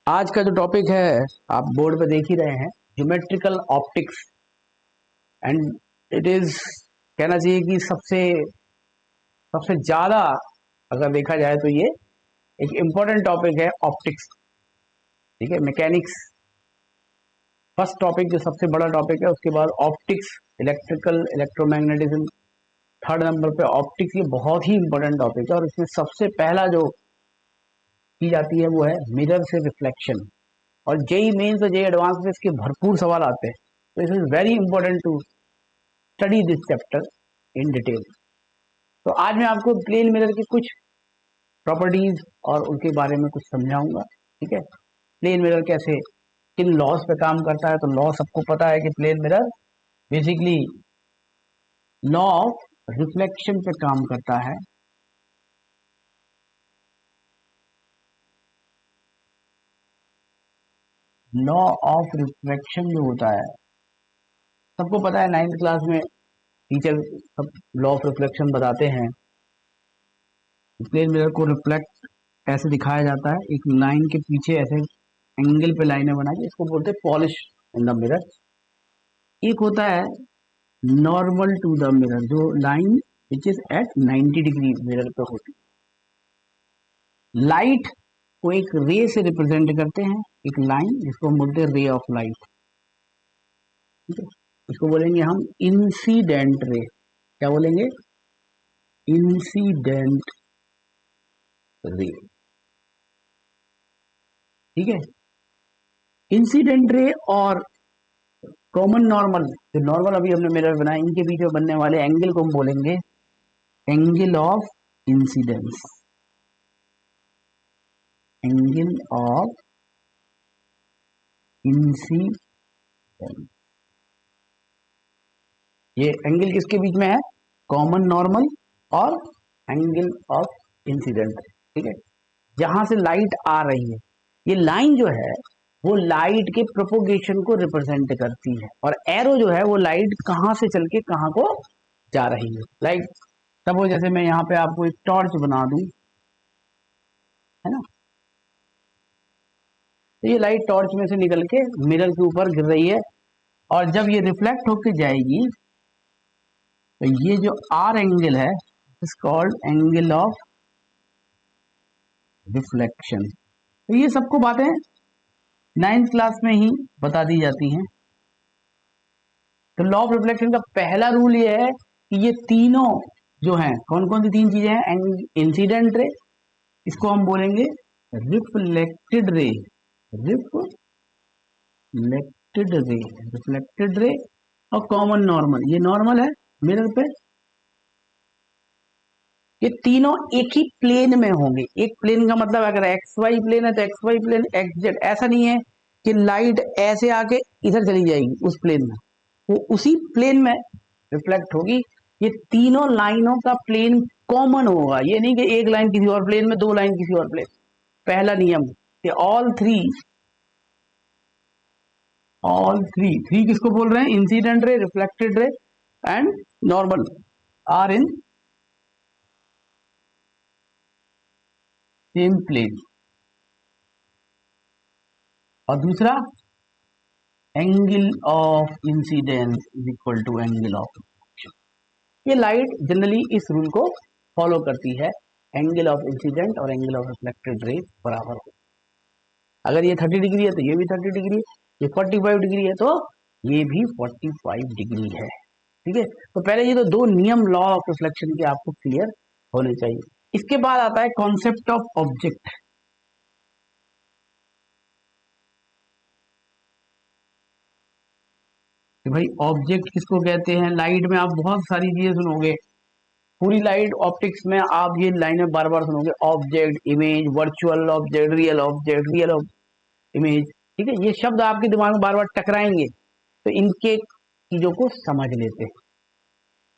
आज का जो टॉपिक है आप बोर्ड पे देख ही रहे हैं, geometrical optics. And it is कहना चाहिए कि सबसे सबसे ज्यादा अगर देखा जाए तो ये एक इम्पोर्टेंट टॉपिक है ऑप्टिक्स। ठीक है, मैकेनिक्स फर्स्ट टॉपिक जो सबसे बड़ा टॉपिक है, उसके बाद optics, electrical, electromagnetism third number पे ऑप्टिक्स। ये बहुत ही इंपॉर्टेंट टॉपिक है और इसमें सबसे पहला जो की जाती है वो है मिरर से रिफ्लेक्शन। और जेई मेन्स और जेई एडवांस में इसके भरपूर सवाल आते हैं, तो it is very important to study this chapter in detail. तो आज मैं आपको प्लेन मिरर की कुछ प्रॉपर्टीज और उनके बारे में कुछ समझाऊंगा। ठीक है, प्लेन मिरर कैसे किन लॉस पे काम करता है। तो लॉ सबको पता है कि plane mirror basically law of reflection पे काम करता है। लॉ ऑफ रिफ्लेक्शन जो होता है सबको पता है, 9th क्लास में टीचर सब लॉ ऑफ रिफ्लेक्शन बताते हैं। प्लेन मिरर को रिफ्लेक्ट ऐसे दिखाया जाता है, एक लाइन के पीछे ऐसे एंगल पे लाइनें बनाई, इसको बोलते हैं पॉलिश इन द मिरर। एक होता है नॉर्मल टू द मिरर, जो line which is at 90 degree mirror पे होती है। लाइट को एक रे से रिप्रेजेंट करते हैं, एक लाइन जिसको हम बोलते हैं रे ऑफ लाइट। ठीक है, इसको बोलेंगे हम इंसिडेंट रे। क्या बोलेंगे? Incident ray. ठीक है, इंसिडेंट रे और कॉमन नॉर्मल, जो नॉर्मल अभी हमने मिरर बनाया, इनके बीच में बनने वाले एंगल को हम बोलेंगे angle of incidence. Angle of incidence, ये एंगल किसके बीच में है? कॉमन नॉर्मल और एंगल ऑफ इंसिडेंट। ठीक है, जहां से लाइट आ रही है, ये लाइन जो है वो लाइट के प्रोपोगेशन को रिप्रेजेंट करती है, और एरो जो है वो लाइट कहां से चल के कहां को जा रही है। लाइक सपोज जैसे मैं यहाँ पे आपको एक टॉर्च बना दूं, है ना, तो ये लाइट टॉर्च में से निकल के मिरर के ऊपर गिर रही है, और जब ये रिफ्लेक्ट होकर जाएगी तो ये जो आर एंगल है is called angle of reflection. तो ये सबको बातें 9th क्लास में ही बता दी जाती हैं। तो लॉ ऑफ रिफ्लेक्शन का पहला रूल ये है कि ये तीनों जो हैं, कौन कौन सी तीन चीजें हैं? इंसिडेंट रे, इसको हम बोलेंगे रिफ्लेक्टेड रे, रिफ्लेक्टेड रे, रिफ्लेक्टेड रे, और कॉमन नॉर्मल, ये नॉर्मल है मिरर पे। ये तीनों एक ही प्लेन में होंगे। एक प्लेन का मतलब अगर एक्स वाई प्लेन है तो X Y plane, X Z. ऐसा नहीं है कि लाइट ऐसे आके इधर चली जाएगी उस प्लेन में, वो उसी प्लेन में रिफ्लेक्ट होगी। ये तीनों लाइनों का प्लेन कॉमन होगा, ये नहीं कि एक लाइन किसी और प्लेन में, दो लाइन किसी और प्लेन। पहला नियम कि ऑल थ्री किसको बोल रहे हैं? Incident ray, reflected ray and normal are in same plane. और दूसरा, angle of incidence is equal to angle of reflection. ये लाइट जनरली इस रूल को फॉलो करती है, एंगल ऑफ इंसिडेंट और एंगल ऑफ रिफ्लेक्टेड रे बराबर हो। अगर ये 30 डिग्री है तो ये भी 30 डिग्री है, ये 45 डिग्री है तो ये भी 45 डिग्री है। ठीक है, तो पहले ये तो दो नियम लॉ ऑफ रिफ्लेक्शन के आपको क्लियर होने चाहिए। इसके बाद आता है कॉन्सेप्ट ऑफ ऑब्जेक्ट। कि भाई ऑब्जेक्ट किसको कहते हैं? लाइट में आप बहुत सारी चीजें सुनोगे, पूरी लाइट ऑप्टिक्स में आप ये लाइनें बार बार सुनोगे, object, image, virtual object, real image. ठीक है, ये शब्द आपके दिमाग में बार बार टकराएंगे, तो इनके चीजों को समझ लेते हैं।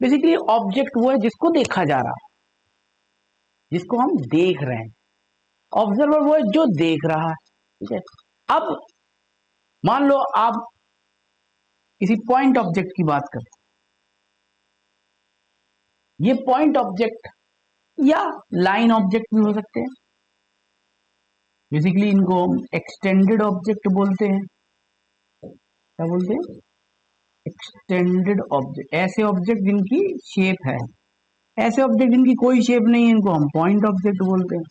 बेसिकली ऑब्जेक्ट वो है जिसको देखा जा रहा है, जिसको हम देख रहे हैं। ऑब्जर्वर वो है जो देख रहा है। ठीक है, अब मान लो आप किसी पॉइंट ऑब्जेक्ट की बात करते हैं, ये पॉइंट ऑब्जेक्ट या लाइन ऑब्जेक्ट भी हो सकते हैं। बेसिकली इनको हम एक्सटेंडेड ऑब्जेक्ट बोलते हैं। क्या बोलते हैं? Extended object. ऐसे ऑब्जेक्ट जिनकी शेप है, ऐसे ऑब्जेक्ट जिनकी कोई शेप नहीं है इनको हम पॉइंट ऑब्जेक्ट बोलते हैं।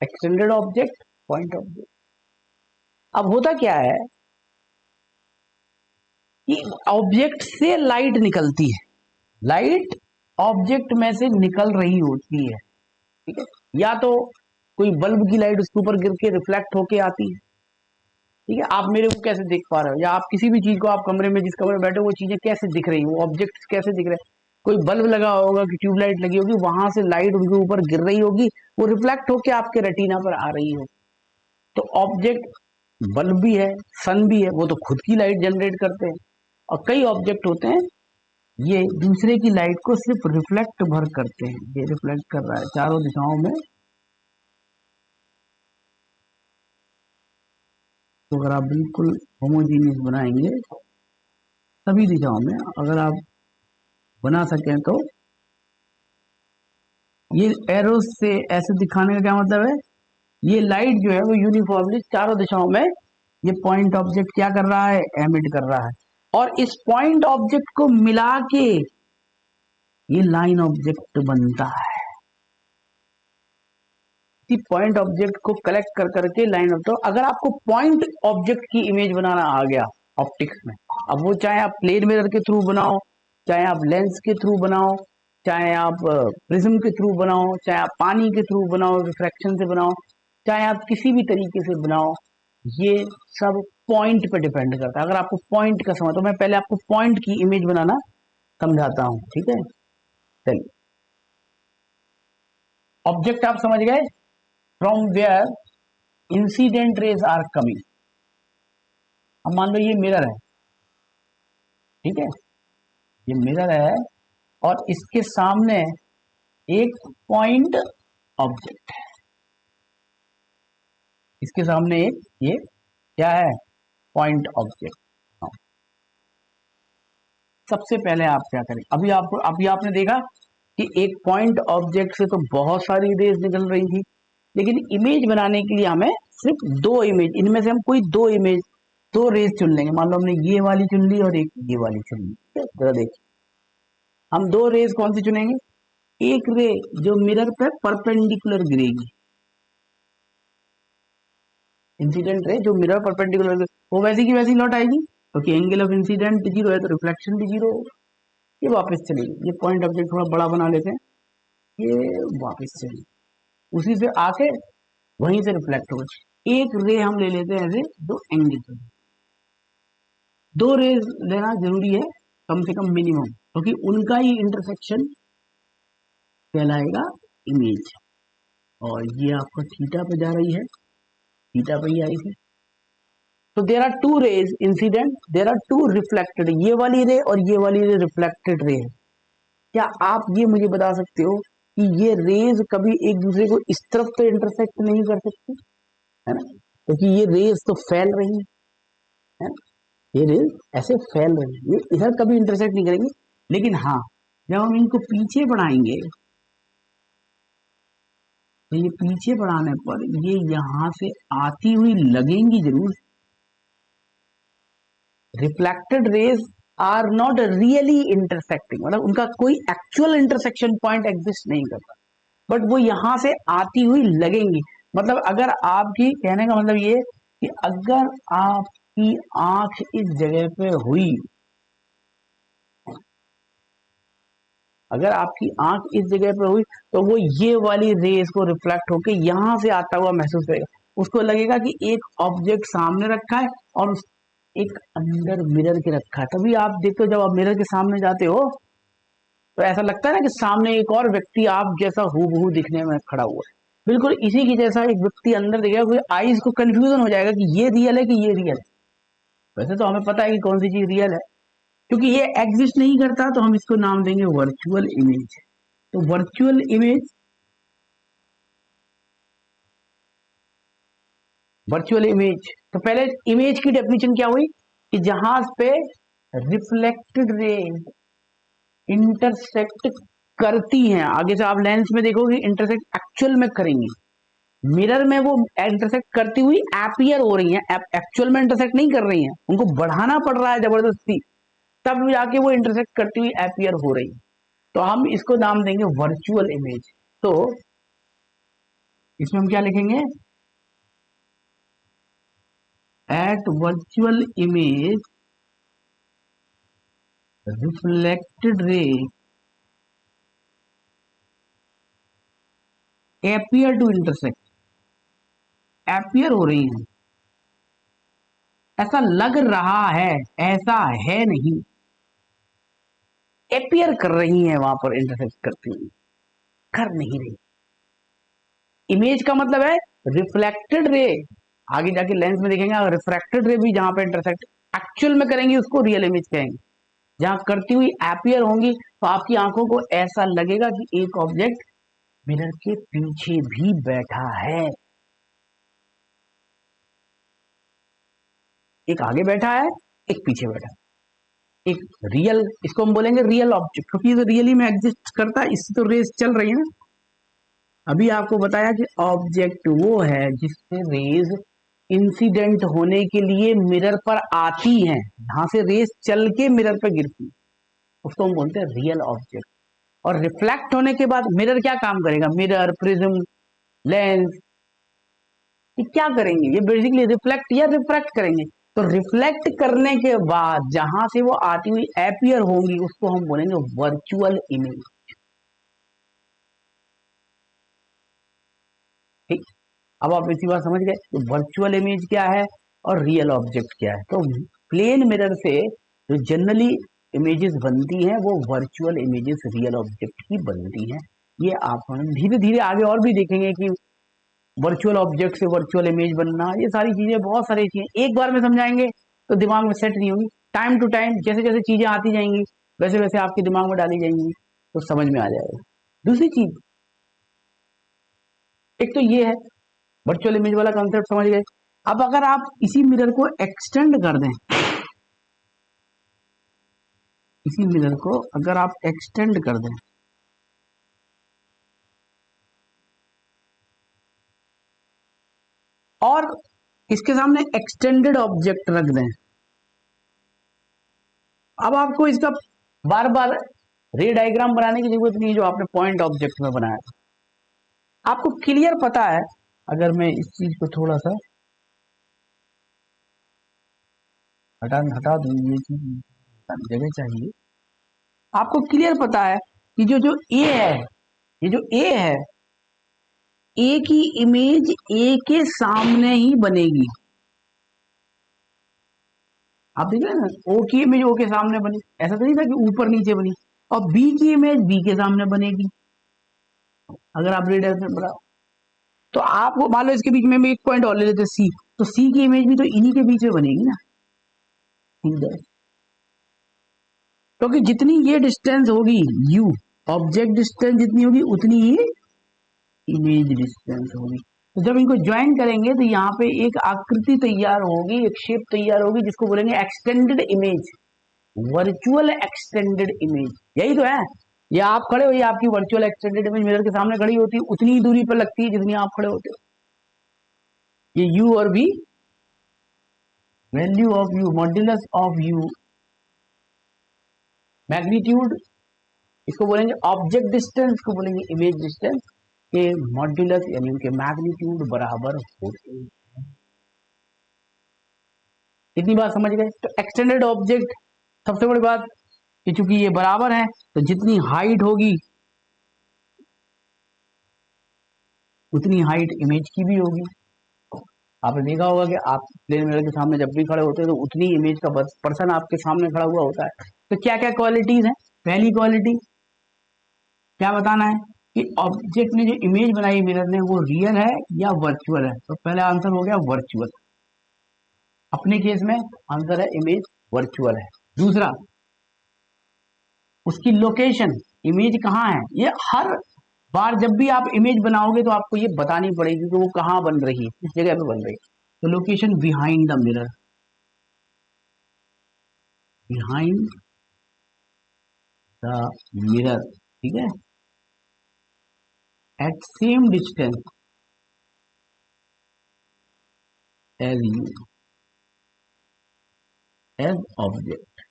Extended object, point object. अब होता क्या है कि ऑब्जेक्ट से लाइट निकलती है, लाइट ऑब्जेक्ट में से निकल रही होती है, ठीक है। या तो कोई बल्ब की लाइट उसके ऊपर गिर के रिफ्लेक्ट होके आती है, ठीक है। आप मेरे को कैसे देख पा रहे हो, या आप किसी भी चीज को, आप कमरे में जिस कमरे में बैठे हो वो चीजें कैसे दिख रही, वो ऑब्जेक्ट कैसे दिख रहे हैं। कोई बल्ब लगा होगा कि ट्यूबलाइट लगी होगी, वहां से लाइट उनके ऊपर गिर रही होगी, वो रिफ्लेक्ट होके आपके रेटिना पर आ रही हो। तो ऑब्जेक्ट बल्ब भी है, सन भी है, वो तो खुद की लाइट जनरेट करते हैं। और कई ऑब्जेक्ट होते हैं ये दूसरे की लाइट को सिर्फ रिफ्लेक्ट भर करते हैं। ये रिफ्लेक्ट कर रहा है चारों दिशाओं में। तो अगर आप बिल्कुल होमोजीनियस बनाएंगे सभी दिशाओं में, अगर आप बना सकें तो ये एरोस से ऐसे दिखाने का क्या मतलब है, ये लाइट जो है वो यूनिफॉर्मली चारों दिशाओं में ये पॉइंट ऑब्जेक्ट क्या कर रहा है, एमिट कर रहा है। और इस पॉइंट ऑब्जेक्ट को मिला के ये लाइन ऑब्जेक्ट बनता है। इसी पॉइंट ऑब्जेक्ट को कलेक्ट कर करके लाइन ऑब्जेक्ट। तो अगर आपको पॉइंट ऑब्जेक्ट की इमेज बनाना आ गया ऑप्टिक्स में, अब वो चाहे आप प्लेन मिरर के थ्रू बनाओ, चाहे आप लेंस के थ्रू बनाओ, चाहे आप प्रिज्म के थ्रू बनाओ, चाहे आप पानी के थ्रू बनाओ, रिफ्रैक्शन से बनाओ, चाहे आप किसी भी तरीके से बनाओ, ये सब पॉइंट पे डिपेंड करता है। अगर आपको पॉइंट का समझ, तो मैं पहले आपको पॉइंट की इमेज बनाना समझाता हूं, ठीक है। चलिए, ऑब्जेक्ट आप समझ गए, from where incident rays are coming. अब मान लो ये मिरर है, ठीक है, ये मिरर है और इसके सामने एक पॉइंट ऑब्जेक्ट है। इसके सामने एक ये क्या है, पॉइंट ऑब्जेक्ट। सबसे पहले आप क्या करें, अभी आपने देखा कि एक पॉइंट ऑब्जेक्ट से तो बहुत सारी रेज निकल रही थी, लेकिन इमेज बनाने के लिए हमें सिर्फ दो इमेज, इनमें से हम कोई दो इमेज, दो रेज चुन लेंगे। मान लो हमने ये वाली चुन ली और एक ये वाली चुन ली, ठीक है। जरा देखिए, हम दो रेज कौन सी चुनेंगे, एक रे जो मिरर पे परपेंडिकुलर गिरेगी, इंसिडेंट रे जो मिरर परपेंडिकुलर, वो वैसी की वैसी लौट आएगी, क्योंकि एंगल ऑफ इंसिडेंट जीरो है तो रिफ्लेक्शन भी जीरो होगा। ये वापस चलेगी, ये पॉइंट ऑब्जेक्ट थोड़ा बड़ा बना लेते हैं, ये वापस चलेगी, उसी से आके वहीं से रिफ्लेक्ट होगा। एक रे हम ले लेते हैं ऐसे दो एंगल, दो रेज लेना जरूरी है कम से कम मिनिमम, क्योंकि उनका ही इंटरसेक्शन कहलाएगा इमेज। और ये आपका थीटा पे जा रही है, थीटा पे ही आई थी। तो there are two rays incident, there are two reflected, ये वाली रे और ये वाली रे रिफ्लेक्टेड रे है। क्या आप ये मुझे बता सकते हो कि ये रेज कभी एक दूसरे को इस तरफ तो इंटरसेक्ट नहीं कर सकती, है ना, क्योंकि ये रेज तो फैल रही है ना, ये रेज ऐसे फैल रही है, ये इधर कभी इंटरसेक्ट नहीं करेंगे। लेकिन हाँ, जब हम इनको पीछे बढ़ाएंगे तो ये पीछे बढ़ाने पर ये यहां से आती हुई लगेंगी जरूर। Reflected rays are not really intersecting, मतलब उनका कोई एक्चुअल इंटरसेक्शन पॉइंट एग्जिस्ट नहीं करता, बट वो यहां से आती हुई लगेंगी। मतलब अगर आपकी, कहने का मतलब ये कि अगर आपकी आंख इस जगह पे हुई, अगर आपकी आंख इस जगह पे हुई तो वो ये वाली रेस को रिफ्लेक्ट होके यहां से आता हुआ महसूस करेगा। उसको लगेगा कि एक ऑब्जेक्ट सामने रखा है और एक अंदर मिरर के रखा है। तभी आप देखते हो जब आप मिरर के सामने जाते हो तो ऐसा लगता है ना कि सामने एक और व्यक्ति आप जैसा हूबहू दिखने में खड़ा हुआ है। बिल्कुल इसी की जैसा एक व्यक्ति अंदर दिखेगा, कोई आईज को कंफ्यूजन हो जाएगा कि ये रियल है कि ये रियल है। वैसे तो हमें पता है कि कौन सी चीज रियल है, क्योंकि ये एग्जिस्ट नहीं करता, तो हम इसको नाम देंगे वर्चुअल इमेज। तो वर्चुअल इमेज, वर्चुअल इमेज, तो पहले इमेज की डेफिनेशन क्या हुई कि जहां पे रिफ्लेक्टेड रेज इंटरसेक्ट करती हैं, आगे से आप लेंस में देखोगे इंटरसेक्ट एक्चुअल में करेंगी, मिरर में वो इंटरसेक्ट करती हुई अपीयर हो रही हैं, एक्चुअल में इंटरसेक्ट नहीं कर रही हैं, उनको बढ़ाना पड़ रहा है जबरदस्ती, तब जाके वो इंटरसेक्ट करती हुई अपीयर हो रही है। तो हम इसको नाम देंगे वर्चुअल इमेज। तो इसमें हम क्या लिखेंगे, at virtual image reflected ray appear to intersect, appear हो रही है, ऐसा लग रहा है, ऐसा है नहीं, appear कर रही है, वहां पर इंटरसेक्ट करती हुई, कर नहीं रही। इमेज का मतलब है रिफ्लेक्टेड रे, आगे जाके लेंस में देखेंगे रिफ्रैक्टेड रे भी जहां पे इंटरसेक्ट एक्चुअल में करेंगे उसको रियल इमेज कहेंगे। जहां करती हुई अपीयर होंगी तो आपकी आंखों को ऐसा लगेगा कि एक ऑब्जेक्ट मिरर के पीछे भी बैठा है, एक आगे बैठा है, एक पीछे बैठा है, एक रियल, इसको हम बोलेंगे रियल ऑब्जेक्ट, क्योंकि ये तो रियली में एग्जिस्ट करता है, इससे तो रेस चल रही है ना। अभी आपको बताया कि ऑब्जेक्ट वो है जिससे रेज इंसिडेंट होने के लिए मिरर पर आती हैं, जहां से रेस चल के मिरर पर गिरती, उसको हम बोलते हैं रियल ऑब्जेक्ट। और रिफ्लेक्ट होने के बाद मिरर क्या काम करेगा, मिरर, प्रिज्म, लेंस, ये क्या करेंगे, ये बेसिकली रिफ्लेक्ट या रिफ्रैक्ट करेंगे। तो रिफ्लेक्ट करने के बाद जहां से वो आती हुई अपीयर होंगी उसको हम बोलेंगे वर्चुअल इमेज। ठीक, अब आप इसी बात समझ गए तो वर्चुअल इमेज क्या है और रियल ऑब्जेक्ट क्या है। तो प्लेन मिरर से जो जनरली इमेजेस बनती हैं वो वर्चुअल इमेजेस रियल ऑब्जेक्ट की बनती हैं। ये आप धीरे धीरे आगे और भी देखेंगे कि वर्चुअल ऑब्जेक्ट से वर्चुअल इमेज बनना, ये सारी चीजें, बहुत सारी चीजें एक बार में समझाएंगे तो दिमाग में सेट नहीं होगी, टाइम टू टाइम जैसे जैसे चीजें आती जाएंगी वैसे वैसे आपके दिमाग में डाली जाएंगी तो समझ में आ जाएगा। दूसरी चीज, एक तो ये है वर्चुअल इमेज वाला कॉन्सेप्ट समझ गए। अब अगर आप इसी मिरर को एक्सटेंड कर दें, इसी मिरर को अगर आप एक्सटेंड कर दें और इसके सामने एक्सटेंडेड ऑब्जेक्ट रख दें, अब आपको इसका बार बार रे डायग्राम बनाने की जरूरत नहीं है जो आपने पॉइंट ऑब्जेक्ट में बनाया, आपको क्लियर पता है। अगर मैं इस चीज को थोड़ा सा हटा दूं, ये चीज जगह चाहिए, आपको क्लियर पता है कि जो जो ए है, ये जो ए है, ए की इमेज ए के सामने ही बनेगी। आप देख रहे हैं ना, ओ की इमेज ओ के सामने बनी, ऐसा तो नहीं था कि ऊपर नीचे बनी। और बी की इमेज बी के सामने बनेगी, अगर आप रीडर से बनाओ तो आपको मान लो इसके बीच में एक पॉइंट और ले लेते सी, तो सी की इमेज भी तो इन्हीं के बीच में बनेगी ना, क्योंकि जितनी ये डिस्टेंस होगी यू, ऑब्जेक्ट डिस्टेंस जितनी होगी उतनी ही इमेज डिस्टेंस होगी। तो जब इनको ज्वाइन करेंगे तो यहाँ पे एक आकृति तैयार होगी, एक शेप तैयार होगी जिसको बोलेंगे extended image, virtual extended image. यही तो है, ये आप खड़े हो, ये आपकी वर्चुअल एक्सटेंडेड इमेज मिरर के सामने खड़ी होती है, उतनी ही दूरी पर लगती है जितनी आप खड़े होते हो। ये यू और v, value of u, modulus of u, magnitude, इसको बोलेंगे ऑब्जेक्ट डिस्टेंस को बोलेंगे इमेज डिस्टेंस, के मॉड्यूलस यानी उनके मैग्नीट्यूड बराबर होते हैं। इतनी बात समझ गए। तो एक्सटेंडेड ऑब्जेक्ट, सबसे बड़ी बात कि चूंकि ये बराबर है तो जितनी हाइट होगी उतनी हाइट इमेज की भी होगी। आपने देखा होगा कि आप प्लेन मिरर के सामने जब भी खड़े होते हैं तो उतनी इमेज का पर्सन आपके सामने खड़ा हुआ होता है। तो क्या क्या क्वालिटीज हैं, पहली क्वालिटी क्या बताना है कि ऑब्जेक्ट ने जो इमेज बनाई मिरर ने वो रियल है या वर्चुअल है। तो पहला आंसर हो गया वर्चुअल, अपने केस में आंसर है इमेज वर्चुअल है। दूसरा, उसकी लोकेशन, इमेज कहाँ है, ये हर बार जब भी आप इमेज बनाओगे तो आपको ये बतानी पड़ेगी कि वो कहाँ बन रही है, किस जगह पे बन रही है। तो location behind the mirror, behind the mirror, ठीक है। at same distance as you as object।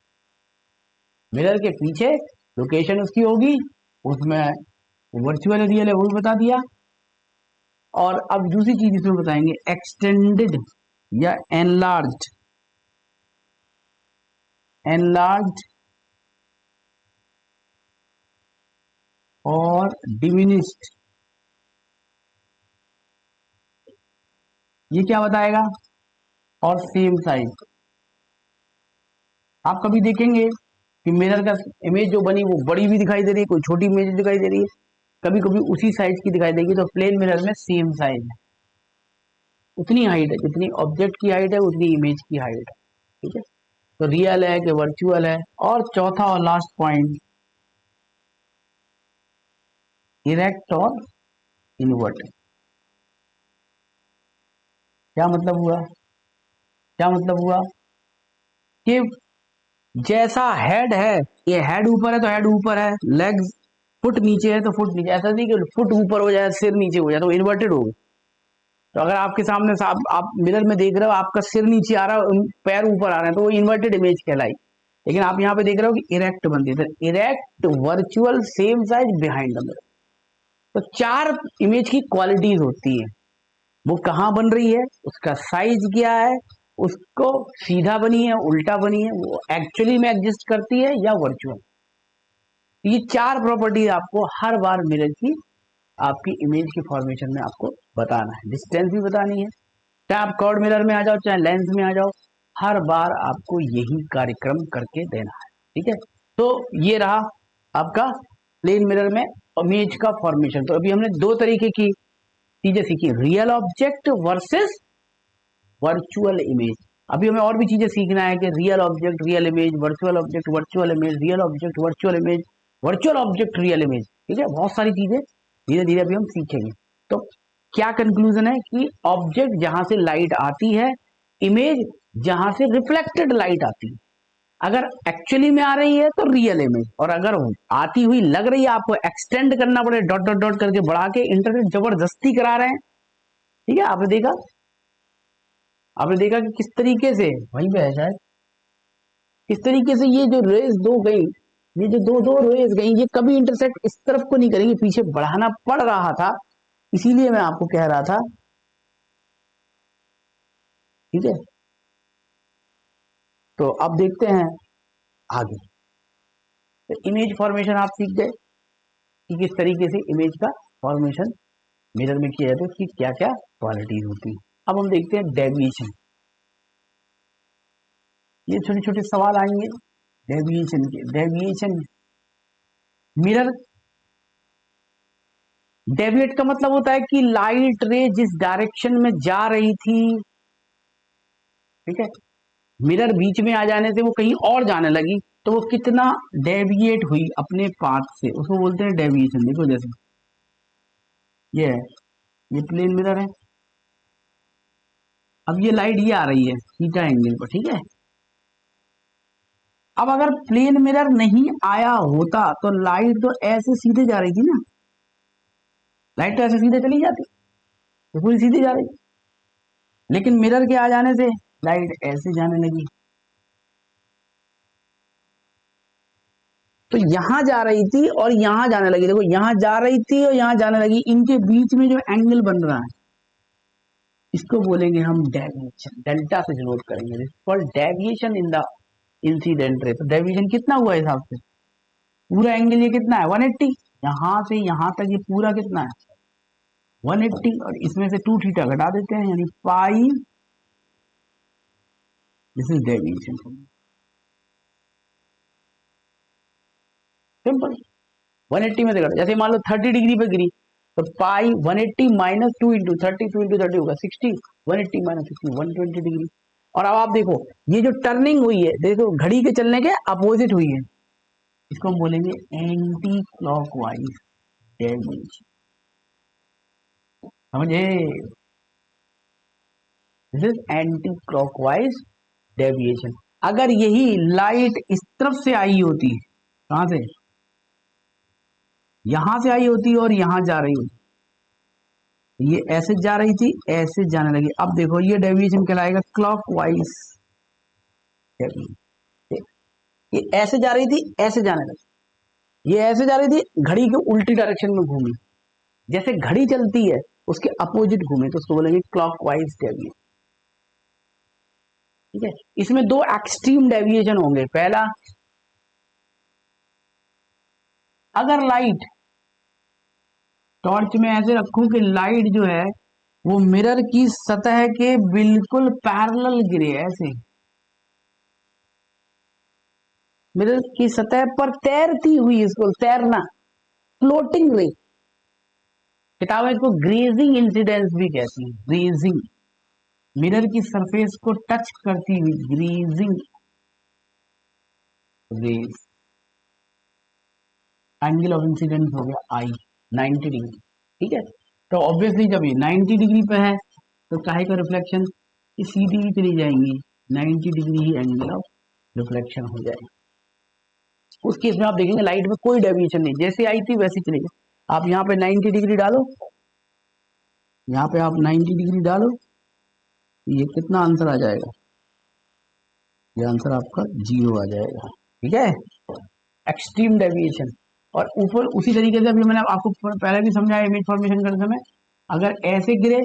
Mirror के पीछे लोकेशन उसकी होगी, उसमें वर्चुअल रियल है वो भी बता दिया। और अब दूसरी चीज इसमें बताएंगे, एक्सटेंडेड या एनलार्ज्ड, एनलार्ज्ड और डिमिनिश्ड, ये क्या बताएगा, और सेम साइज। आप कभी देखेंगे कि मिरर का इमेज जो बनी वो बड़ी भी दिखाई दे रही है, कोई छोटी इमेज दिखाई दे रही है, कभी कभी उसी साइज की दिखाई देगी। तो प्लेन मिरर में सेम साइज है, उतनी हाइट है जितनी ऑब्जेक्ट की हाइट है उतनी इमेज की हाइट है। ठीक है, तो रियल है कि वर्चुअल है। और चौथा और लास्ट पॉइंट, इरेक्ट और इनवर्ट। क्या मतलब हुआ, क्या मतलब हुआ कि जैसा हेड है, ये हेड ऊपर है तो हेड ऊपर है, लेग्स फुट नीचे है तो फुट नीचे, ऐसा नहीं कि फुट ऊपर हो जाए सिर नीचे हो जाए तो इन्वर्टेड होगा। तो अगर आपके सामने आप मिरर में देख रहे हो आपका सिर नीचे आ रहा है, पैर ऊपर आ रहे हैं, तो वो इन्वर्टेड इमेज कहलाई। लेकिन आप यहाँ पे देख रहे हो कि इरेक्ट बनती है, तो erect, virtual, same size, behind the mirror. तो चार इमेज की क्वालिटीज होती है। वो कहाँ बन रही है, उसका साइज क्या है, उसको सीधा बनी है उल्टा बनी है, वो एक्चुअली में एग्जिस्ट करती है या वर्चुअल। ये चार प्रॉपर्टी आपको हर बार मिरर की आपकी इमेज की फॉर्मेशन में आपको बताना है। डिस्टेंस भी बतानी है, चाहे आप कर्व मिरर में आ जाओ चाहे लेंस में आ जाओ, हर बार आपको यही कार्यक्रम करके देना है। ठीक है, तो ये रहा आपका प्लेन मिरर में इमेज का फॉर्मेशन। तो अभी हमने दो तरीके की चीजें सीखी, real object versus virtual image. अभी हमें और भी चीजें सीखना है कि real object real image, virtual object virtual image, real object virtual image, virtual object real image. ठीक है, बहुत सारी चीजें धीरे धीरे अभी हम सीखेंगे। तो क्या कंक्लूजन है कि ऑब्जेक्ट जहां से लाइट आती है, इमेज जहां से रिफ्लेक्टेड लाइट आती है। अगर एक्चुअली में आ रही है तो रियल इमेज, और अगर आती हुई लग रही है आपको एक्सटेंड करना पड़े, डॉट डॉट डॉट करके बढ़ा के इंटरनेट जबरदस्ती करा रहे हैं। ठीक है, आपने देखा कि किस तरीके से, वहीं पे है शायद, किस तरीके से ये जो रेस दो गई, ये जो दो दो रेस गई, ये कभी इंटरसेक्ट इस तरफ को नहीं करेंगे, पीछे बढ़ाना पड़ रहा था, इसीलिए मैं आपको कह रहा था। ठीक है, तो अब देखते हैं आगे। तो इमेज फॉर्मेशन आप सीख गए कि किस तरीके से इमेज का फॉर्मेशन मिरर में किया जाता है, उसकी क्या क्या क्वालिटीज होती है। अब हम देखते हैं डेविएशन। ये छोटे छोटे सवाल आएंगे डेविएशन के। डेविएशन, मिरर डेविएट का मतलब होता है कि लाइट रे जिस डायरेक्शन में जा रही थी, ठीक है, मिरर बीच में आ जाने से वो कहीं और जाने लगी, तो वो कितना डेविएट हुई अपने पाथ से, उसको बोलते हैं डेविएशन। देखो जैसे ये है, ये प्लेन मिरर है, अब ये लाइट ये आ रही है थीटा एंगल पर। ठीक है, अब अगर प्लेन मिरर नहीं आया होता तो लाइट तो ऐसे सीधे जा रही थी ना, लाइट तो ऐसे सीधे चली जाती, तो पूरी सीधी जा रही। लेकिन मिरर के आ जाने से लाइट ऐसे जाने लगी, तो यहां जा रही थी और यहां जाने लगी। देखो यहां जा रही थी और यहां जाने लगी, इनके बीच में जो एंगल बन रहा है इसको बोलेंगे हम डेविएशन। डेल्टा से डिनोट करेंगे, for deviation in the incident रे। तो डेविएशन कितना हुआ हिसाब से, पूरा एंगल ये कितना है 180, यहां से यहां तक ये पूरा कितना है 180, और इसमें से 2 थीटा घटा देते हैं, यानी पाई, दिस इज डेविएशन। सिंपल, 180 में से घटा, जैसे मान लो 30 डिग्री पे गिरी तो पाई 180 माइनस 2 इंटू 30, 2 इंटू 30 होगा 60, 180 माइनस 60 120 डिग्री। और अब आप देखो ये जो टर्निंग हुई है, देखो घड़ी के चलने के अपोजिट हुई है, इसको हम बोलेंगे एंटी क्लॉकवाइज डेविएशन। समझे, this is anti clockwise deviation. अगर यही लाइट इस तरफ से आई होती, कहां से, यहां से आई होती और यहां जा रही होती, ये ऐसे जा रही थी, ऐसे जाने लगी। अब देखो ये डेविएशन कहलाएगा क्लॉकवाइज डेविएशन। ये ऐसे जा रही थी, ऐसे जाने लगी, ये ऐसे जा रही थी, घड़ी के उल्टी डायरेक्शन में घूमी, जैसे घड़ी चलती है उसके अपोजिट घूमे तो उसको बोलेंगे क्लॉकवाइज डेविएशन। ठीक है, इसमें दो एक्सट्रीम डेविएशन होंगे। पहला, अगर लाइट टॉर्च में ऐसे रखूं कि लाइट जो है वो मिरर की सतह के बिल्कुल पैरेलल गिरे, ऐसे मिरर की सतह पर तैरती हुई, इसको तैरना, फ्लोटिंग रे, किताबें इसको ग्रेजिंग इंसिडेंस भी कहती हैं। ग्रेजिंग, मिरर की सरफेस को टच करती हुई, grazing rays. Angle of incidence हो गया आई, 90 डिग्री। ठीक है, तो ऑब्वियसली जब ये 90 डिग्री पे है तो काहे का रिफ्लेक्शन, सीधी ही चली जाएंगी, 90 degree he angle of reflection हो जाएगा। उस केस में आप देखेंगे लाइट में कोई डेविएशन नहीं, जैसे आई थी वैसी चली गई। आप यहाँ पे 90 डिग्री डालो, यहाँ पे आप 90 डिग्री डालो, ये कितना आंसर आ जाएगा, ये आंसर आपका 0 आ जाएगा। ठीक है, एक्सट्रीम डेविएशन। और ऊपर उसी तरीके से अभी मैंने आपको पहले भी समझाया इमेज फॉर्मेशन करते समय, अगर ऐसे गिरे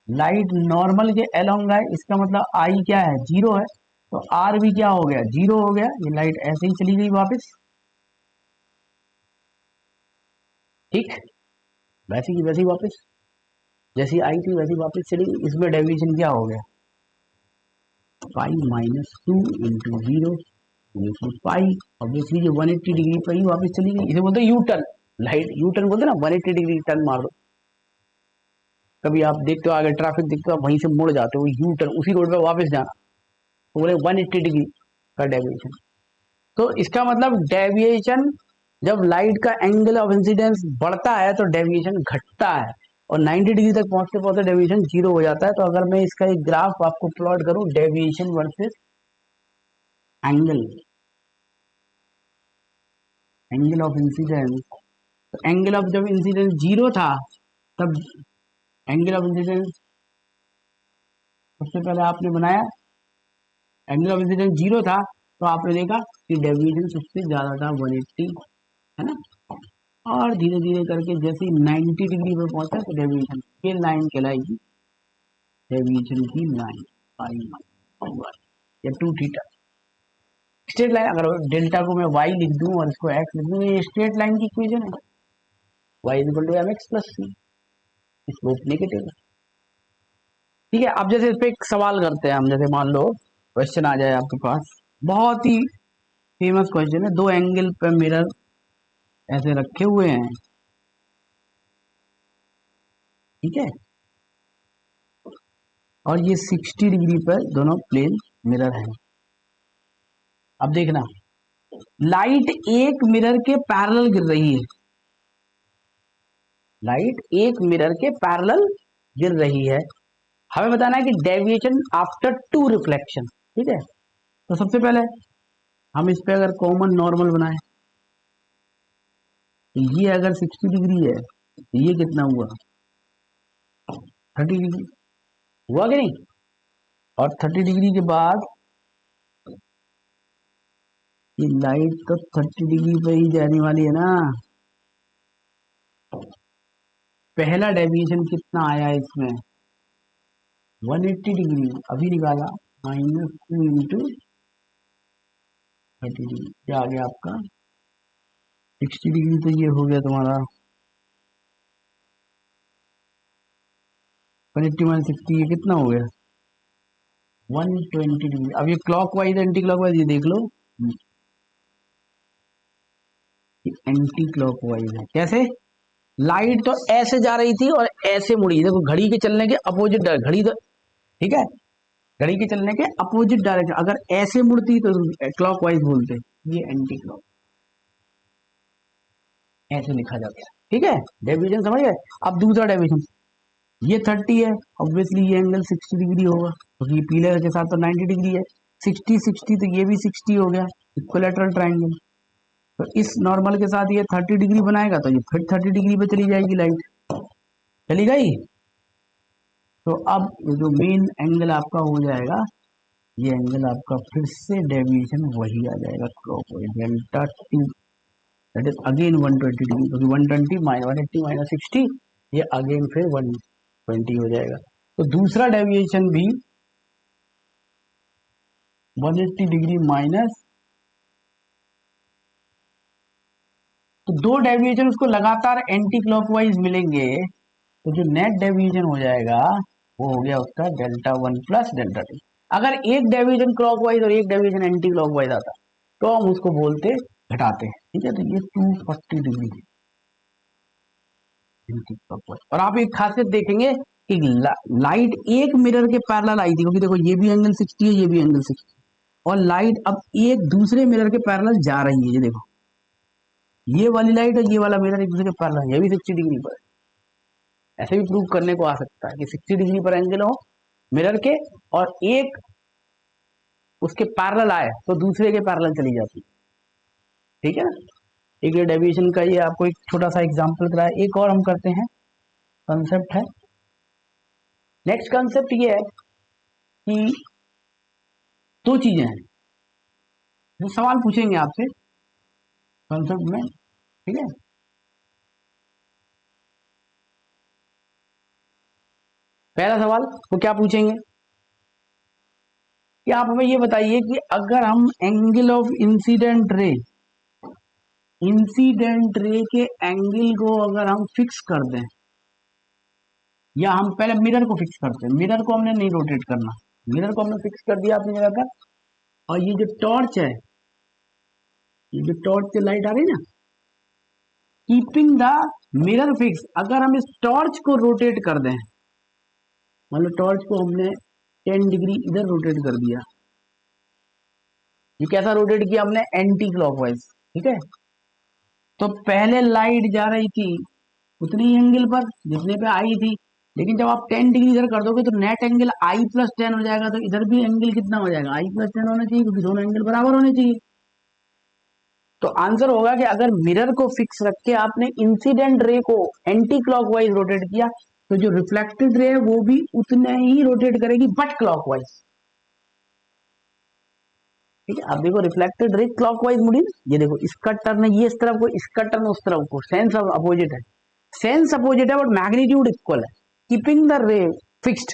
लाइट नॉर्मल के अलोंग आए, इसका मतलब आई क्या है, 0 है, तो आर भी क्या हो गया, 0 हो गया। ये लाइट ऐसे ही चली गई वापस, ठीक, वैसी की वैसी वापस, जैसी आई थी वैसी वापस चली गई। इसमें डेविएशन क्या हो गया, पाई माइनस 2 इंटू 0 पाई। ऑब्वियसली ये 180 डिग्री पर ही वापस चली गई। इसे बोलते हैं U turn, light U turn बोलते हैं ना, 180 डिग्री टर्न मार दो। कभी आप देखते हो आगे ट्रैफिक दिखते हो, आप वहीं से मुड़ जाते हो, यू टर्न, उसी रोड पे वापस जाना, तो बोले 180 डिग्री का डेविएशन। तो इसका मतलब डेविएशन, जब लाइट का एंगल ऑफ इंसिडेंस बढ़ता है तो डेविएशन घटता है, और 90 डिग्री तक पहुंचते पहुंचते डेविएशन 0 हो जाता है। तो अगर मैं इसका एक ग्राफ आपको प्लॉट करूं, deviation versus angle, angle of incidence, तो एंगल ऑफ जब इंसिडेंस 0 था तब एंगल ऑफ इंसिडेंस सबसे पहले आपने बनाया, एंगल ऑफ इंसिडेंस 0 था तो आपने देखा कि डेविएशन सबसे ज्यादा था 180, है ना। और धीरे धीरे करके जैसे 90 डिग्री पे पहुंचा तो डेविएशन, ये लाइन कहलाएगी डेविएशन की लाइन, या 2 थीटा। स्ट्रेट लाइन, अगर डेल्टा को मैं y लिख दूं और इसको x लिख दूं, ये स्ट्रेट लाइन की इक्वेशन है, y equal to mx plus c, slope negative है। ठीक है, अब जैसे इस पे एक सवाल करते हैं हम, जैसे मान लो क्वेश्चन आ जाए आपके पास, बहुत ही फेमस क्वेश्चन है, दो एंगल पे मिरर ऐसे रखे हुए हैं, ठीक है, और ये 60 डिग्री पर दोनों प्लेन मिरर हैं। अब देखना, लाइट एक मिरर के पैरेलल गिर रही है, लाइट एक मिरर के पैरेलल गिर रही है। हमें बताना है कि डेविएशन आफ्टर 2 रिफ्लेक्शन। ठीक है, तो सबसे पहले हम इस पे अगर कॉमन नॉर्मल बनाए, तो ये अगर 60 डिग्री है तो ये कितना हुआ, 30 डिग्री हुआ कि नहीं। और 30 डिग्री के बाद ये लाइट तो 30 डिग्री पे ही जाने वाली है ना। पहला डेविएशन कितना आया इसमें, 180 डिग्री, अभी निकाला, -2 इंटू 30 डिग्री, क्या आ गया आपका 60 डिग्री, तो ये हो गया तुम्हारा 180 - 60, ये कितना हो गया 120 डिग्री। अब ये क्लॉकवाइज एंटी क्लॉकवाइज, ये देख लो, एंटी क्लॉकवाइज है। कैसे, लाइट तो ऐसे जा रही थी और ऐसे मुड़ी, देखो घड़ी के चलने के अपोजिट, घड़ी तो ठीक है, घड़ी के चलने के अपोजिट डायरेक्शन, अगर ऐसे मुड़ती तो क्लॉकवाइज बोलते, ये एंटी क्लॉक, ऐसे लिखा जाता है। ठीक है, डेविएशन समझ गए। अब दूसरा डेविएशन, ये 30 है, ऑब्वियसली ये एंगल 60 डिग्री होगा, क्योंकि ये पीले के साथ तो 90 डिग्री है, 60 60 तो ये भी 60 हो गया, इक्विलैटरल ट्रायंगल। तो इस नॉर्मल के साथ ये 30 डिग्री बनाएगा तो ये फिर 30 डिग्री पे चली जाएगी लाइट, चली गई। तो अब जो मेन एंगल आपका हो जाएगा, ये एंगल आपका फिर से डेविएशन वही आ जाएगा clockwise, delta T, that is again 120 degree, क्योंकि 120 180 माइनस 60, ये अगेन फिर 120 हो जाएगा। तो दूसरा डेविएशन भी 180 डिग्री माइनस, तो दो डेविएशन उसको लगातार एंटी क्लॉकवाइज मिलेंगे, तो जो नेट डेविएशन हो जाएगा वो हो गया उसका डेल्टा 1 प्लस डेल्टा टी। अगर एक डेविएशन क्लॉकवाइज और एक डेविएशन एंटी क्लॉकवाइज आता तो हम उसको बोलते घटाते हैं, ठीक है। तो ये 240 डिग्री एंटी क्लॉकवाइज। और आप एक खासियत देखेंगे कि लाइट एक मिरर के पैरेलल आई थी, क्योंकि देखो ये भी एंगल 60 है, ये भी एंगल 60, और लाइट अब एक दूसरे मिरर के पैरेलल जा रही है। ये देखो, ये वाली लाइट और ये वाला मिरर एक दूसरे के पैरेलल, ये भी 60 डिग्री पर। ऐसे भी प्रूव करने को आ सकता है कि 60 डिग्री पर एंगल हो मिरर के, और एक उसके पैरेलल आए तो दूसरे के पैरेलल चली जाती, ठीक है ना। एक ये डेविएशन का ये आपको एक छोटा सा एग्जांपल कराया। एक और हम करते हैं, कंसेप्ट है। नेक्स्ट कंसेप्ट ये है कि दो चीजें हैं जो सवाल पूछेंगे आपसे कंसेप्ट में, ठीक है। पहला सवाल वो क्या पूछेंगे कि आप हमें ये बताइए कि अगर हम एंगल ऑफ इंसिडेंट रे के एंगल को अगर हम फिक्स कर दें, या हम पहले मिरर को फिक्स करते हैं, मिरर को हमने नहीं रोटेट करना, मिरर को हमने फिक्स कर दिया अपनी जगह पर, और ये जो टॉर्च है, ये जो टॉर्च से लाइट आ रही है ना, कीपिंग द मिरर फिक्स, अगर हम इस टॉर्च को रोटेट कर दें, मतलब टॉर्च को हमने 10 डिग्री इधर रोटेट कर दिया, ये कैसा रोटेट किया हमने, एंटी क्लॉकवाइज, ठीक है। तो पहले लाइट जा रही थी उतनी ही एंगल पर जितने पे आई थी, लेकिन जब आप 10 डिग्री इधर कर दोगे तो नेट एंगल आई प्लस 10 हो जाएगा, तो इधर भी एंगल कितना हो जाएगा, आई प्लस 10 होना चाहिए, क्योंकि दोनों एंगल बराबर होने चाहिए। तो आंसर होगा कि अगर मिरर को फिक्स रख के आपने इंसिडेंट रे को एंटी क्लॉकवाइज रोटेट किया, तो जो रिफ्लेक्टेड रे है वो भी उतने ही रोटेट करेगी बट क्लॉकवाइज, ठीक है। अब देखो रिफ्लेक्टेड रे क्लॉकवाइज मुड़ी, ये देखो इसका टर्न है ये इस तरफ को, इसका टर्न उस तरफ को, सेंस अपोजिट है, सेंस अपोजिट है बट मैग्नीट्यूड इक्वल है। कीपिंग द रे fixed,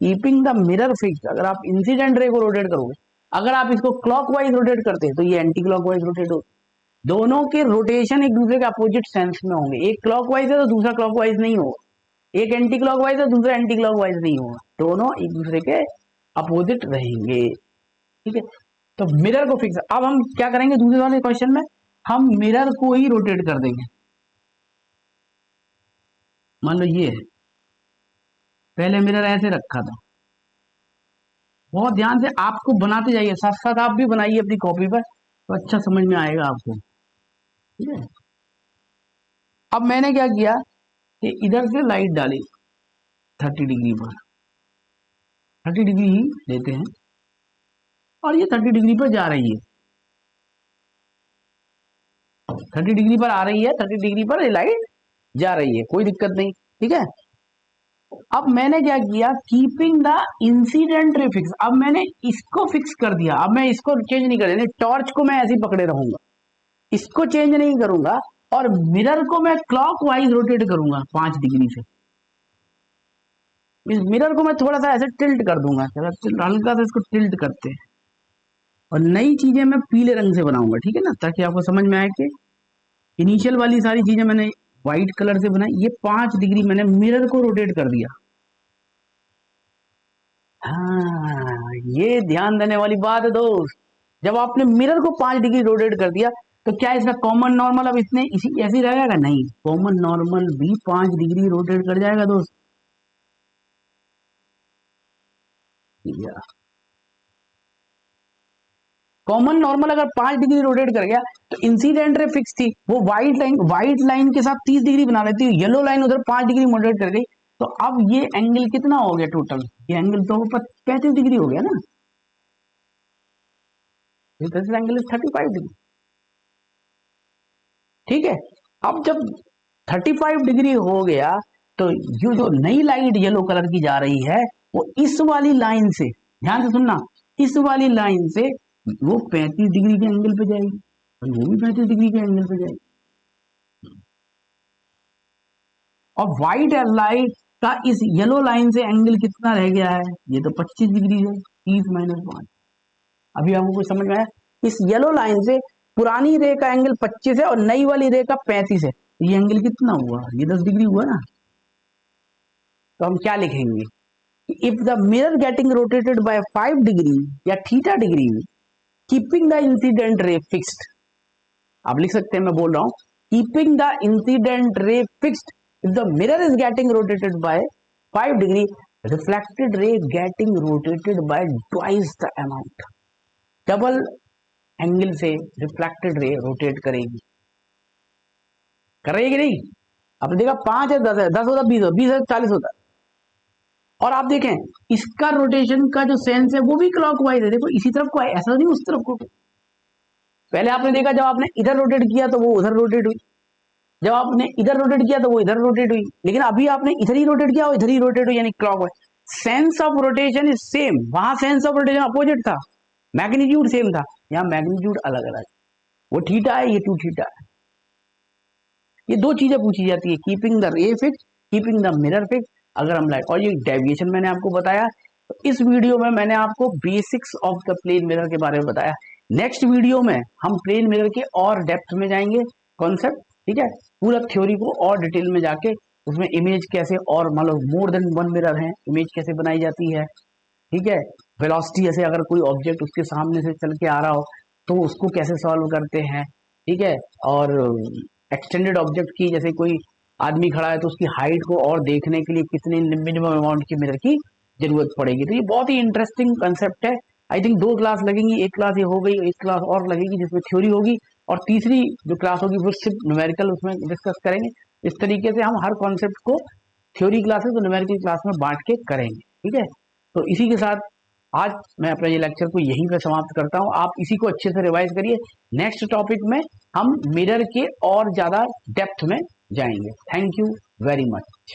keeping the mirror fixed, अगर आप इंसिडेंट रे को रोटेट करोगे, अगर आप इसको क्लॉकवाइज रोटेट करते हैं तो ये एंटी क्लॉकवाइज रोटेट हो, दोनों के रोटेशन एक दूसरे के अपोजिट सेंस में होंगे, एक क्लॉकवाइज है तो दूसरा क्लॉकवाइज नहीं होगा, एक एंटी क्लॉकवाइज है दूसरा एंटी क्लॉकवाइज नहीं होगा, दोनों एक दूसरे के अपोजिट रहेंगे, ठीक है। तो मिरर को फिक्स, अब हम क्या करेंगे दूसरे वाले क्वेश्चन में, हम मिरर को ही रोटेट कर देंगे। मान लो ये है, पहले मिरर ऐसे रखा था, बहुत ध्यान से आपको बनाते जाइए, साथ साथ आप भी बनाइए अपनी कॉपी पर, तो अच्छा समझ में आएगा आपको, ठीक है। अब मैंने क्या किया कि इधर से लाइट डाली 30 डिग्री पर, 30 डिग्री ही लेते हैं, और ये 30 डिग्री पर जा रही है, 30 डिग्री पर आ रही है, 30 डिग्री पर लाइट जा रही है, कोई दिक्कत नहीं, ठीक है। अब मैंने क्या किया, कीपिंग द इंसिडेंट रे फिक्स, अब मैंने इसको फिक्स कर दिया, अब मैं इसको चेंज नहीं कर, टॉर्च को मैं ऐसे ही पकड़े रहूंगा, इसको चेंज नहीं करूंगा, और मिरर को मैं क्लॉकवाइज रोटेट करूंगा 5 डिग्री से, इस मिरर को मैं थोड़ा सा ऐसे टिल्ट कर दूंगा, हल्का सा इसको टिल्ट करते हैं, और नई चीजें मैं पीले रंग से बनाऊंगा, ठीक है ना, ताकि आपको समझ में आए कि इनिशियल वाली सारी चीजें मैंने व्हाइट कलर से बनाई, ये 5 डिग्री मैंने मिरर को रोटेट कर दिया। हाँ, ये ध्यान देने वाली बात है दोस्त, जब आपने मिरर को 5 डिग्री रोटेट कर दिया, तो क्या इसका कॉमन नॉर्मल अब इतने इसी ऐसे ही रहेगा, नहीं, कॉमन नॉर्मल भी 5 डिग्री रोटेट कर जाएगा दोस्त, कॉमन नॉर्मल अगर 5 डिग्री रोटेट कर गया, तो इंसिडेंट रे फिक्स थी, वो व्हाइट लाइन के साथ 30 डिग्री बना लेती है, येलो लाइन उधर 5 डिग्री रोटेट कर गई, तो अब ये एंगल कितना हो गया टोटल, ये एंगल तो 35 डिग्री हो गया ना, दिस एंगल इज 35 डिग्री, ठीक है। अब जब 35 डिग्री हो गया, तो ये जो नई लाइट येलो कलर की जा रही है वो इस वाली लाइन से, ध्यान से सुनना, इस वाली लाइन से वो 35 डिग्री के एंगल पे जाएगी और वो भी 35 डिग्री के एंगल पे जाएगी। और व्हाइट लाइट का इस येलो लाइन से एंगल कितना रह गया है, ये तो 25 डिग्री है, 30-5। अभी आपको कुछ समझ में आया? इस येलो लाइन से पुरानी रे का एंगल 25 है और नई वाली रे का 35 है, ये एंगल कितना हुआ, ये 10 डिग्री हुआ ना। तो हम क्या लिखेंगे, if the mirror getting rotated by 5 degree या theta degree keeping the incident ray fixed, आप लिख सकते हैं, मैं बोल रहा हूं, keeping the incident ray fixed if the mirror is getting rotated by 5 degree, reflected ray getting rotated by twice the amount, double angle से रिफ्लेक्टेड रे रोटेट करेगी, कर रही है कि नहीं? आपने देखा 5 है, 10 है, 10 होता 20 होता, 20 है 40 होता। और आप देखें इसका रोटेशन का जो सेंस है वो भी क्लॉकवाइज है, देखो इसी तरफ को है, ऐसा नहीं उस तरफ को। पहले आपने देखा जब आपने इधर रोटेट किया तो वो उधर रोटेट हुई, जब आपने इधर रोटेट किया तो वो इधर रोटेट हुई, लेकिन अभी आपने इधर ही रोटेट किया और इधर ही रोटेट हुई, यानी clockwise. Sense of rotation is same, वहां सेंस ऑफ रोटेशन अपोजिट था, मैग्नीट्यूड सेम था, यहाँ मैग्नीट्यूड अलग अलग, वो थीटा है, ये 2 थीटा है। ये 2 चीजें पूछी जाती है, कीपिंग द रे fix, keeping the mirror fix. अगर हम लाइट, और ये डेविएशन मैंने आपको बताया, तो इस वीडियो में मैंने आपको basics of the plane mirror के बारे में बताया। नेक्स्ट वीडियो में हम प्लेन मिरर के और डेप्थ में जाएंगे, कॉन्सेप्ट, ठीक है, पूरा थ्योरी को और डिटेल में जाके उसमें इमेज कैसे, और मान लो मोर देन 1 मिरर है, इमेज कैसे बनाई जाती है, ठीक है, वेलोसिटी, जैसे अगर कोई ऑब्जेक्ट उसके सामने से चल के आ रहा हो तो उसको कैसे सॉल्व करते हैं, ठीक है, और एक्सटेंडेड ऑब्जेक्ट की, जैसे कोई आदमी खड़ा है तो उसकी हाइट को और देखने के लिए कितने मिनिमम अमाउंट की मिरर की जरूरत पड़ेगी। तो ये बहुत ही इंटरेस्टिंग कंसेप्ट है। आई थिंक 2 क्लास लगेंगी, एक क्लास ये हो गई, एक क्लास और लगेगी जिसमें थ्योरी होगी, और तीसरी जो क्लास होगी वो सिर्फ न्यूमेरिकल उसमें डिस्कस करेंगे। इस तरीके से हम हर कॉन्सेप्ट को थ्योरी क्लासेस और न्यूमेरिकल क्लास में बांट के करेंगे, ठीक है। तो इसी के साथ आज मैं अपना ये लेक्चर को यहीं पे समाप्त करता हूँ। आप इसी को अच्छे से रिवाइज करिए, नेक्स्ट टॉपिक में हम मिरर के और ज्यादा डेप्थ में जाएंगे। Thank you very much.